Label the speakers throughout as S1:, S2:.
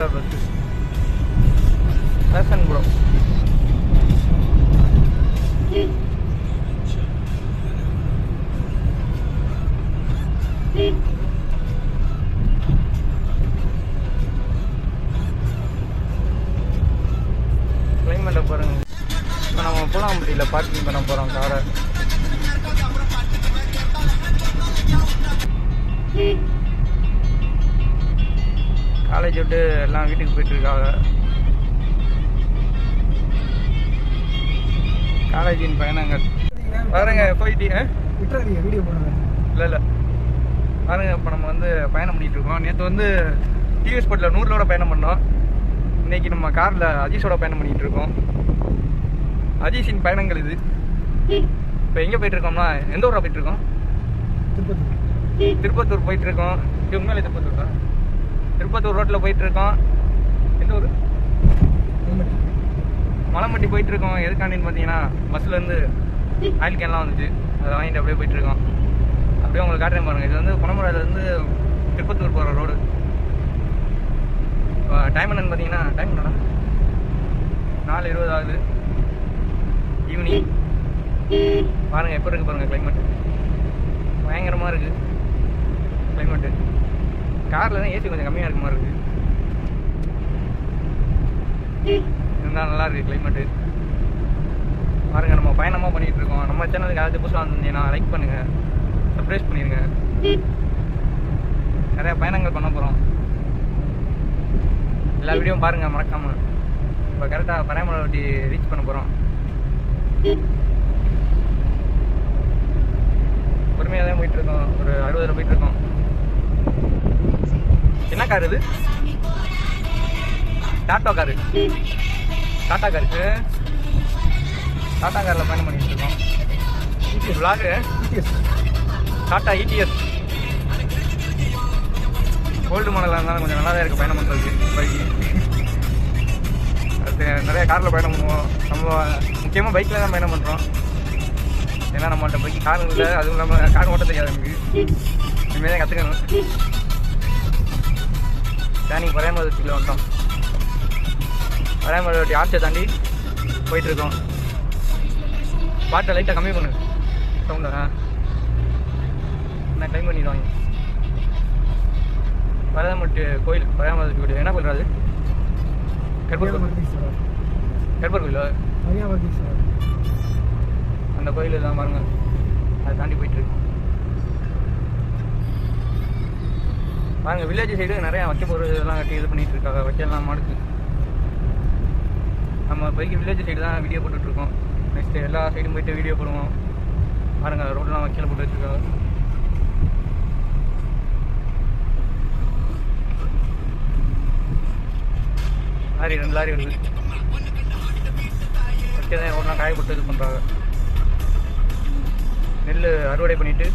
S1: Fashion bro கிளைமேட்டை பாருங்க. இப்போ நம்ம பூலாம்பட்டியில் பார்க்கிங் பண்ண போகிறோம் காரை. காலேஜ் விட்டு எல்லாம் வீட்டுக்கு போயிட்டு இருக்காங்க. காலேஜின் பயணங்கள் பாருங்க. போயிட்டீங்க
S2: வீடியோ போடுங்க.
S1: இல்லை பாருங்க. இப்போ நம்ம வந்து பயணம் பண்ணிட்டு இருக்கோம். நேற்று வந்து டிவிஎஸ் ஸ்பாட்டில் 100 பயணம் பண்ணோம். இன்னைக்கு நம்ம காரில் அஜீஸோட பயணம் பண்ணிட்டு இருக்கோம். அஜீஸின் பயணங்கள் இது. இப்போ எங்கே போயிட்டு இருக்கோம்னா, எந்த ஊரில் போயிட்டு இருக்கோம்? திருப்பத்தூர் போயிட்டு இருக்கோம். இது உண்மையிலே திருப்பத்தூர் தான். திருப்பத்தூர் ரோட்டில் போயிட்டு இருக்கோம். எந்த ஊர்? மலைம்பட்டி போயிட்டு இருக்கோம். எதுக்காண்டின்னு பார்த்தீங்கன்னா, பஸ்லேருந்து ஆயில் கேன்லாம் வந்துச்சு. அதை வாங்கிட்டு அப்படியே போயிட்டு இருக்கோம். அப்படியே உங்களுக்கு காட்டுறேன் பாருங்க. இது வந்து குணமுறையிலேருந்து திருப்பத்தூர் போகிற ரோடு. டைம் என்னன்னு பார்த்தீங்கன்னா, டைம் என்னடா 4:20 ஆகுது ஈவினிங். பாருங்கள் எப்போ இருக்குது பாருங்கள். கிளைமேட்டு பயங்கரமாக இருக்குது. கிளைமேட்டு காரில் தான் ஏசி கொஞ்சம் கம்மியாக இருக்க மாதிரி இருக்குது. இருந்தால் நல்லா இருக்குது கிளைமேட்டு. பாருங்கள் நம்ம பயணமாக பண்ணிகிட்டு இருக்கோம். நம்ம சேனலுக்கு யாராவது புதுசாக வந்திருந்தீங்கன்னா லைக் பண்ணுங்கள், சப்ஸ்கிரைப் பண்ணிடுங்க. நிறையா பயணங்கள் பண்ண போகிறோம். எல்லா வீடியோவும் பாருங்கள் மறக்காமல். இப்போ கரெக்டாக பனைமலை ரீச் பண்ண போகிறோம். பொறுமையாக தான் போயிட்டுருக்கோம். ஒரு 60 போயிட்டுருக்கோம். என்ன கார் இது? Tata car. டாட்டா காருக்கு டாட்டா காரில் பயணம் பண்ணிட்டு இருக்கோம். விளாகு டாட்டா இடிஎஸ் ஓல்டு மாடலாக இருந்தாலும் கொஞ்சம் நல்லா தான் இருக்குது பயணம் பண்ணுறதுக்கு. பைக்கு அடுத்து நிறையா காரில் பயணம் பண்ணுவோம். நம்ம முக்கியமாக பைக்கில் தான் பயணம் பண்ணுறோம். ஏன்னா நம்மள்ட்ட பைக்கு கார் இல்லை. அதுவும் இல்லாமல் கார் ஓட்ட தெரியாது எனக்கு. இனிமேல் தான் கற்றுக்கணும். தேனிக்கு பரையமரத்தில் வந்துட்டோம். பரையமரட்டி ஆர்ச்சை தாண்டி போயிட்டுருக்கோம். பாட்டை லைட்டாக கம்மி பண்ணு சவுண்டா. நான் டைம் பண்ணிடுவாங்க. பரையமரட்டி கோயில். பரையமரட்டி கோயில் என்ன கோயில்? அது கர்ப்பர் கோயிலா? அந்த கோயில் தான் பாருங்கள். அதை தாண்டி போயிட்டுருக்கு பாருங்கள். வில்லேஜ் சைடு நிறையா வைக்க பொருள் இதெல்லாம் கட்டி இது பண்ணிகிட்டு இருக்காங்க. வைக்கலாம் மாடுக்கு. நம்ம பைக்கு வில்லேஜ் சைடு தான் வீடியோ போட்டுட்ருக்கோம். நெக்ஸ்ட்டு எல்லா சைடும் போய்ட்டு வீடியோ போடுவோம். பாருங்கள் ரோடெலாம் வைக்கல போட்டு வச்சுருக்காங்க. லாரி 2 லாரி வருது. வைக்க தான் ரோடெலாம் காய போட்டு இது பண்ணுறாங்க. நெல் அறுவடை பண்ணிவிட்டு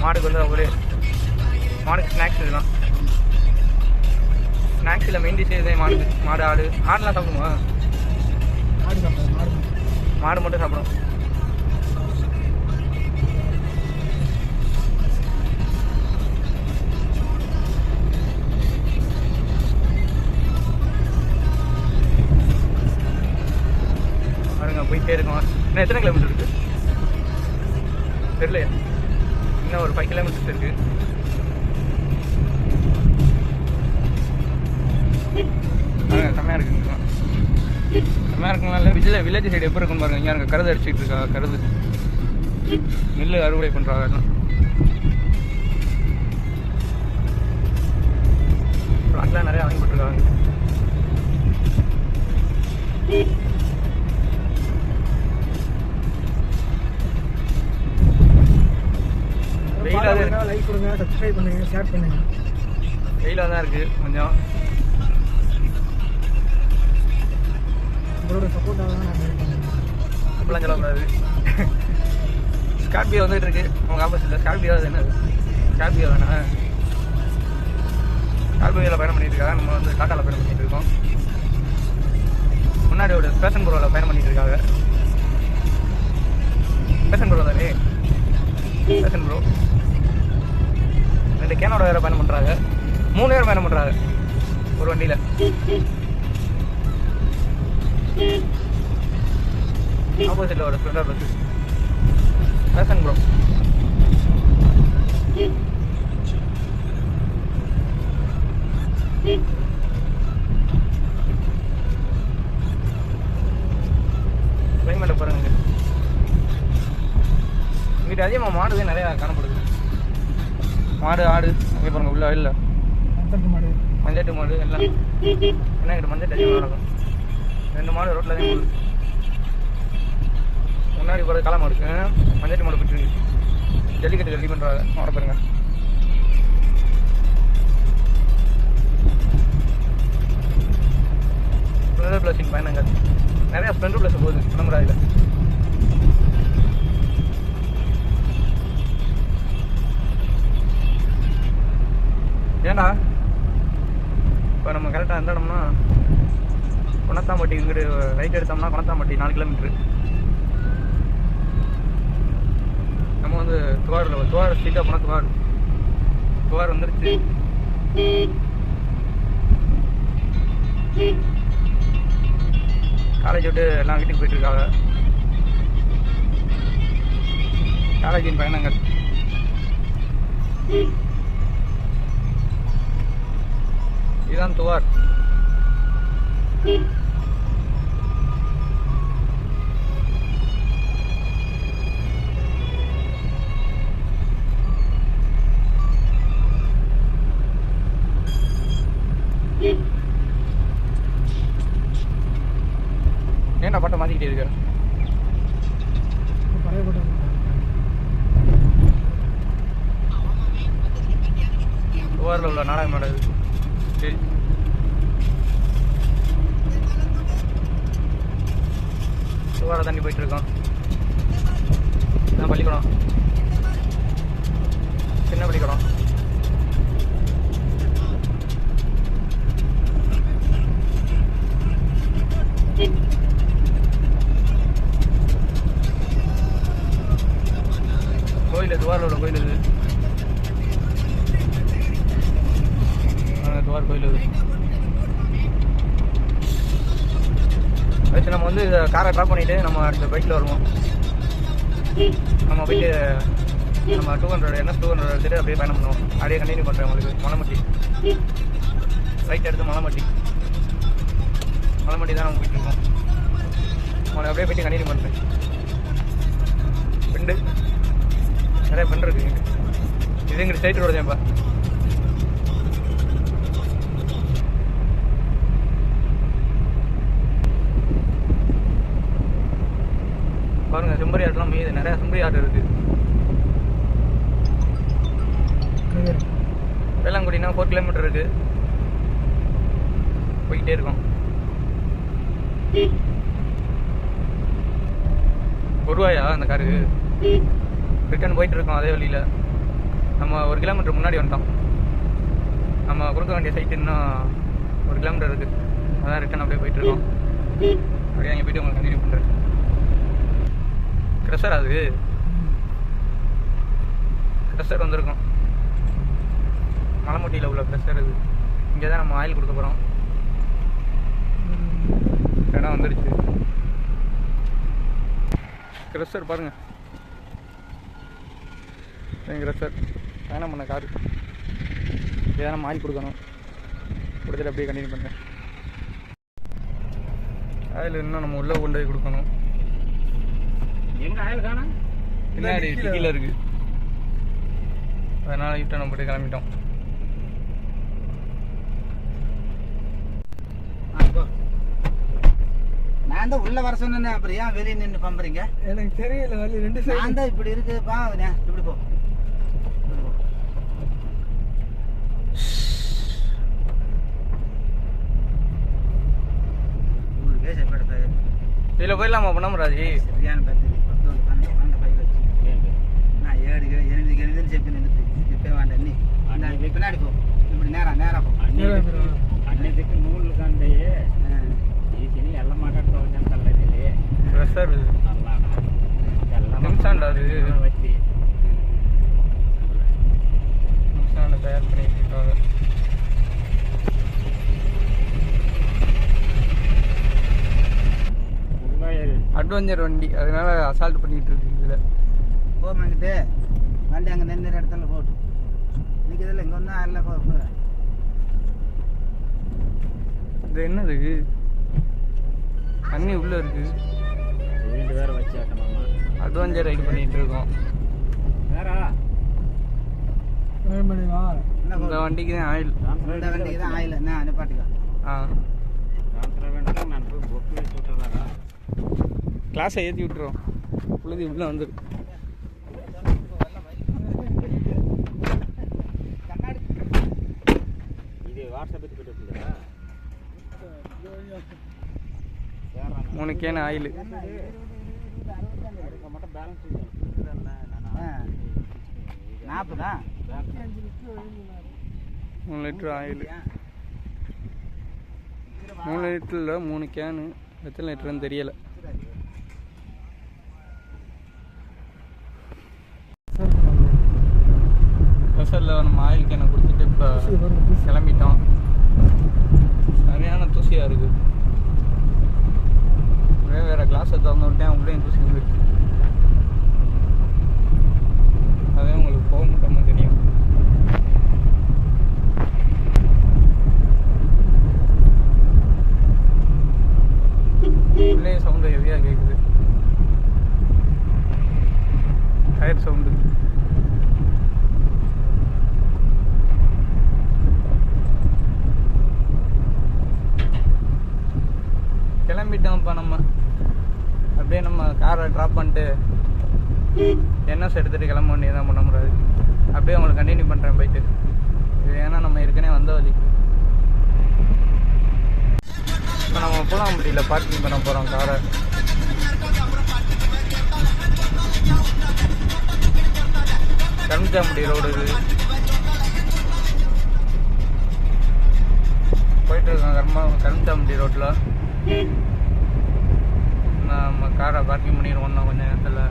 S1: மாடுக்கு வந்து அவங்களே மாடுக்கு ஸ்நாக்ஸ். இதெல்லாம் ஸ்நாக்ஸில் மெயின் டிஷ் இதே மாடு. ஆடுலாம் சாப்பிடுமா? மாடு மட்டும் சாப்பிடும். பாருங்க போயிட்டே இருக்கோம். இன்னும் எத்தனை கிலோமீட்டர் இருக்குது தெரியலையா? இன்னும் ஒரு 5 கிலோமீட்டர்ஸ் இருக்குது. செம்மையாக இருக்குங்க. செம்மையாக இருக்குங்களா? இல்லை வில்லேஜ் சைடு எப்போ இருக்குன்னு பாருங்கள். இங்கே இருக்க கருது அடிச்சுட்டு இருக்கா. கருது நெல் அறுவடை பண்ணுறாங்க. எல்லாம் பிளாட்லாம் நிறையா வாங்கி போட்டுருக்காங்க.
S2: லைக் கொடுங்க, சப்ஸ்கிரைப் பண்ணுங்க, ஷேர் பண்ணுங்க.
S1: வெயிலாக தான் இருக்குது கொஞ்சம்.
S2: உங்களோட சப்போர்ட்டாக தான் நான் வெயிட் பண்ணுறேன்.
S1: அப்படிலாம் சொல்லக்கூடாது. ஸ்கார்பியோ வந்துட்டு இருக்கு. அவங்க ஆப்போசிட்டில் ஸ்கார்பியோ. அது என்ன? ஸ்கார்பியோ தானே? ஸ்கார்பியோவில் பயணம் பண்ணிட்டு இருக்காங்க. நம்ம வந்து டாட்டாவில் பயணம் பண்ணிட்டு இருக்கோம். முன்னாடி ஒரு பேஷன் ப்ரோவில் பயணம் பண்ணிட்டு இருக்காங்க. பேஷன் ப்ரோ தானே? பேஷன் ப்ரோ 2 கேனோட வேறு பயணம் பண்ணுறாங்க. 3 பேர் பயணம் பண்ணுறாங்க. ஒரு வண்டியில். ஆப்போசிட்டில் ஒரு ஸ்ப்ளெண்டர் பஸ். Passion bro. கிளைமேட்டை பாருங்க. இங்கிட்ட அதிகமாக மாடு நிறையா காணப்படுது. மாடு ஆடு அங்கே பாருங்க உள்ள இல்லை. மஞ்சட்டு மாடு எல்லாம் என்ன கிட்ட மஞ்சட்டு அதிகமாக நடக்கும். 2 மாடு ரோட்டில் தான் போகுது. முன்னாடி போகிற களை மாடு இருக்கு. மஞ்சட்டு மாடு போயிட்டுருக்கு. ஜல்லிக்கட்டு ரெடி பண்ணுறாங்க. மாட பாருங்க. ஸ்ப்ளெண்டர் ப்ளஸின் பயணங்கள் நிறையா ஸ்ப்ளெண்டர் ப்ளஸ் போகுது பனமராயில். ஏண்டா இப்போ நம்ம கரெக்டாக எந்த இடம்னா குணத்தாம்பட்டி. இங்கிட்டு ரைட் எடுத்தோம்னா குணத்தாம்பட்டி 4 கிலோமீட்ரு. நம்ம வந்து துவார் ஸ்ட்ரீட்டாக போனால் துவார் வந்துருச்சு. காலேஜ் விட்டு எல்லாம் வீட்டுக்கு போயிட்டுருக்காங்க. காலேஜின் பயணங்கள். இதுதான் துவார். ஏன்டா பாட்டை மாற்றிக்கிட்டே இருக்க? துவாரில் உள்ள நாடகம் நடக்குது. சரி, துவாரை தாண்டி போயிட்டு இருக்கோம். இதான் பள்ளிக்கூடம், சின்ன பள்ளிக்கூடம். கோயில், துவாரில் உள்ள கோயில் இது. துவார் கோயில் இது. வச்சு நம்ம வந்து காரை ட்ராப் பண்ணிவிட்டு நம்ம அடுத்த பைக்கில் வருவோம். நம்ம போயிட்டு நம்ம 200 NS 200 எடுத்துகிட்டு அப்படியே பயணம் பண்ணுவோம். அப்படியே கண்டினியூ பண்ணுறேன் உங்களுக்கு. மலைமட்டி ரைட் எடுத்து மலைமட்டி தான் நம்ம போயிட்டுருக்கோம். அவனை அப்படியே போயிட்டு கண்டினியூ பண்ணுறேன். பெண்டு நிறைய பெண்டு இருக்குது. இது எங்கிட்ட ஸ்ட்ரைட் ரோடு தான்ப்பா. பாருங்க, செம்பரி ஆட்டெலாம் மீது நிறையா செம்பரி ஆட்டு இருக்குது. வேளாங்குடினா 4 கிலோமீட்டர் இருக்குது. போய்கிட்டே இருக்கோம். ₹1 அந்த காரு. ரிட்டர்ன் போயிட்டு இருக்கோம் அதே வழியில். நம்ம 1 கிலோமீட்டர் முன்னாடி வந்துட்டோம். நம்ம கொடுக்க வேண்டிய சைட்டு இன்னும் 1 கிலோமீட்டர் இருக்குது. அதான் ரிட்டர்ன் அப்படியே போயிட்டு இருக்கோம். அப்படியே அங்கே போய்ட்டு உங்களுக்கு கண்டினியூ பண்ணுறேன். க்ரெஷர் அது க்ரெஷர் வந்திருக்கோம். மலைமட்டியில் உள்ள க்ரெஷர் இது. இங்கே தான் நம்ம ஆயில் கொடுக்க போகிறோம். இடம் வந்துடுச்சு. க்ரெஷர் பாருங்க, க்ரெஷர் பயணம் பண்ண காரு. இதை நம்ம ஆயில் கொடுக்கணும். கொடுத்துட்டு அப்படியே கண்டினியூ பண்ணுறேன். ஆயில் இன்னும் நம்ம உள்ளே கொண்டு போய் கொடுக்கணும்.
S3: எங்க ஆயில் காணோம்?
S1: பின்னாடி கீழே இருக்கு. அதனால இப்போ நம்ம போய் கிளம்பிட்டோம்.
S3: நான் தான் உள்ள வர சொன்னேன். அப்புறம் ஏன் வெளியே நின்று பம்புறீங்க?
S2: எனக்கு தெரியல வழி. 2 சைடு
S3: நான் தான் இப்படி இருக்குப்பா. இப்படி போ. ஊருக்கே செப்பெடுத்து
S1: இதில் போயிடலாமா பொன்னமராஜி?
S3: சரியான பத்து 12 பை வச்சு நான் 7 8 செப்பி நிறுத்து. இப்போ வேண்டாம். நீ பின்னாடி போ. இப்படி நேரா போ.
S4: అన్నిటికి నూళ్ళు కండి ఈ తిని ఎల్ల మాట్లాడుకోవచ్చు తల్లది
S1: க்ரெஷர் நிமிஷாண்டா அது
S4: వచ్చి
S1: நிமிஷாண்ட தயார் பண்ணிட்டு இருக்காங்க. அட்வென்ச்சர் வண்டி, அதனால அசால்ட் பண்ணிட்டு இருக்கு இதில்.
S3: போமாங்கிட்டு வண்டி அங்கே நின்று இடத்துல போட்டு நிற்கிறதில்ல. இங்கே ஒன்றா எல்லாம் போகிறேன்.
S1: இது என்னது தண்ணி உள்ள இருக்கு.
S4: வீடு வேற வச்சாட்டமாமா.
S1: அட்வென்ச்சர் ரைடு பண்ணிட்டு இருக்கோம்.
S4: வேறா
S1: இந்த வண்டிக்கு தான் ஆயில்.
S3: இந்த வண்டிக்கு தான் ஆயில் என்ன நிப்பாட்டுக்கா.
S4: ட்ரான்ஸ்ஃபர் வேண்டாம். நான் போய் பொக்கு வச்சு விட்டுறதா.
S1: கிளாஸை ஏற்றி விட்டுறோம். புழுதி உள்ளே வந்துடும்.
S4: இது வாட்ஸ்அப்புக்கு போயிட்டு இருக்குதா?
S1: 3 கேன் ஆயில்.
S4: மட்டும் பேலன்ஸ் இல்லை.
S3: 40
S1: 3 லிட்டர் ஆயில். 3 லிட்டரில் 3 கேனு. எத்தனை லிட்டருன்னு தெரியலை. ப்ரெஷரில் நம்ம ஆயில் கேனை கொடுத்துட்டு இப்போ கிளம்பிட்டோம். சரியான தூசியாக இருக்குது. வேறு கிளாஸை திறந்து விட்டேன், உள்ளேயும் தூசி வந்துருக்கு. அதே உங்களுக்கு போக மாட்டோமா தெரியும். உள்ளே சவுண்டு ஹெவியாக கேட்குது. Tyre sound. கிளம்பிட்டோம்ப்பா. நம்ம அப்படியே நம்ம காரை ட்ராப் பண்ணிட்டு என்எஸ் எடுத்துகிட்டு கிளம்ப வேண்டியதான். பண்ண முடியாது. அப்படியே உங்களுக்கு கண்டினியூ பண்ணுறேன் போயிட்டு. இது ஏன்னா நம்ம ஏற்கனவே வந்த வழி. இப்போ நம்ம பூலாம்பட்டியில் பார்க்கிங் பண்ண போகிறோம் காரை. கருஞ்சாம்பட்டி ரோடு இது. போயிட்டுருக்கோம் கருஞ்சாம்பட்டி ரோட்டில். நம்ம காரை பார்க்கிங் பண்ணிடுவோம் இன்னும் கொஞ்சம் நேரத்தில்.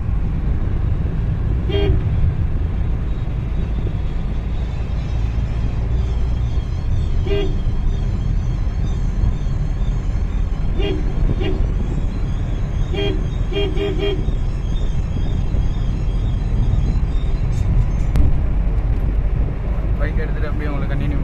S1: பைக் எடுத்துகிட்டு அப்படியே உங்களுக்கு கண்டினியூ